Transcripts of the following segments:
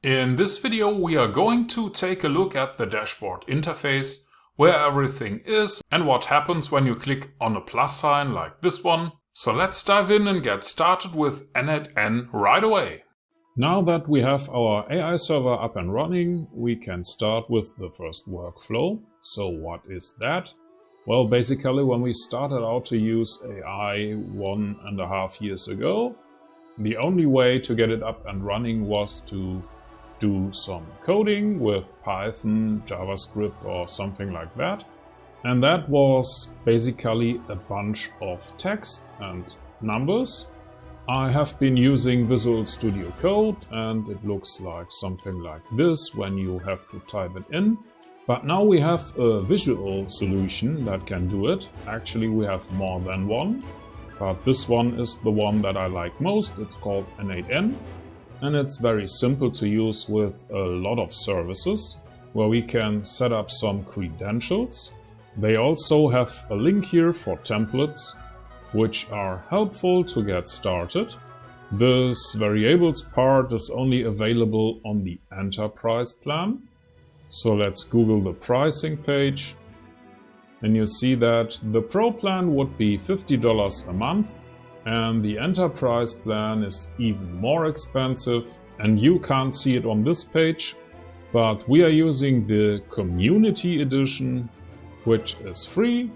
In this video we are going to take a look at the dashboard interface, where everything is and what happens when you click on a plus sign like this one. So let's dive in and get started with N8N right away. Now that we have our AI server up and running, we can start with the first workflow. So what is that? Well, basically when we started out to use AI 1.5 years ago, the only way to get it up and running was to do some coding with Python, JavaScript or something like that. And that was basically a bunch of text and numbers. I have been using Visual Studio Code and it looks like something like this when you have to type it in. But now we have a visual solution that can do it. Actually, we have more than one, but this one is the one that I like most. It's called N8N. And it's very simple to use with a lot of services where we can set up some credentials. They also have a link here for templates, which are helpful to get started. This variables part is only available on the enterprise plan. So let's Google the pricing page. And you see that the Pro plan would be $50 a month. And the enterprise plan is even more expensive, and you can't see it on this page, but we are using the community edition, which is free,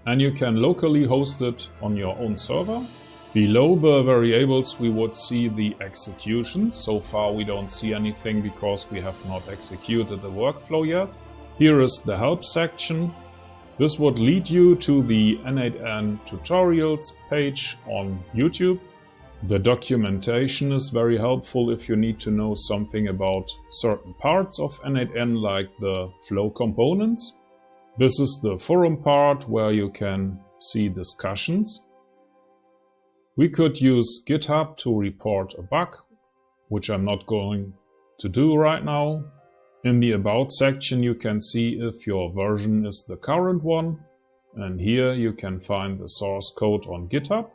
and you can locally host it on your own server. Below the variables we would see the executions. So far we don't see anything because we have not executed the workflow yet. Here is the help section. This would lead you to the N8N tutorials page on YouTube. The documentation is very helpful if you need to know something about certain parts of N8N, like the flow components. This is the forum part where you can see discussions. We could use GitHub to report a bug, which I'm not going to do right now. In the About section you can see if your version is the current one, and here you can find the source code on GitHub.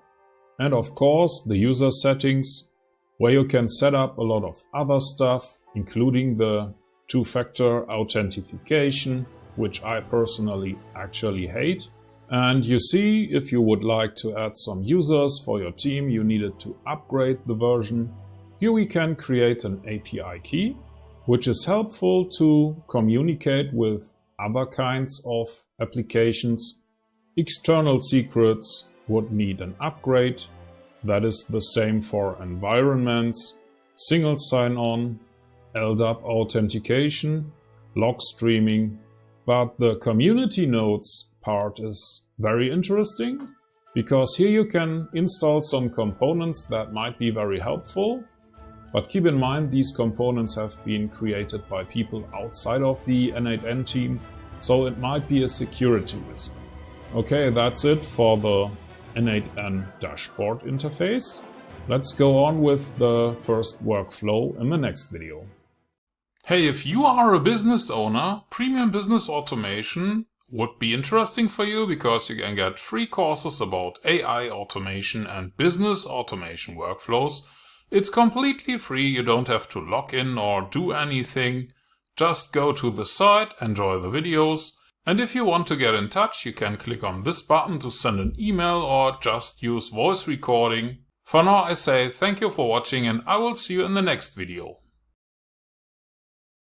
And of course the user settings, where you can set up a lot of other stuff, including the two-factor authentication, which I personally actually hate. And you see, if you would like to add some users for your team, you needed to upgrade the version. Here we can create an API key, which is helpful to communicate with other kinds of applications. External secrets would need an upgrade. That is the same for environments, single sign-on, LDAP authentication, log streaming. But the community nodes part is very interesting, because here you can install some components that might be very helpful. But keep in mind, these components have been created by people outside of the N8N team, so it might be a security risk. Okay, that's it for the N8N dashboard interface. Let's go on with the first workflow in the next video. Hey, if you are a business owner, Premium Business Automation would be interesting for you, because you can get free courses about AI automation and business automation workflows. It's completely free, you don't have to log in or do anything. Just go to the site, enjoy the videos, and if you want to get in touch, you can click on this button to send an email or just use voice recording. For now I say thank you for watching, and I will see you in the next video.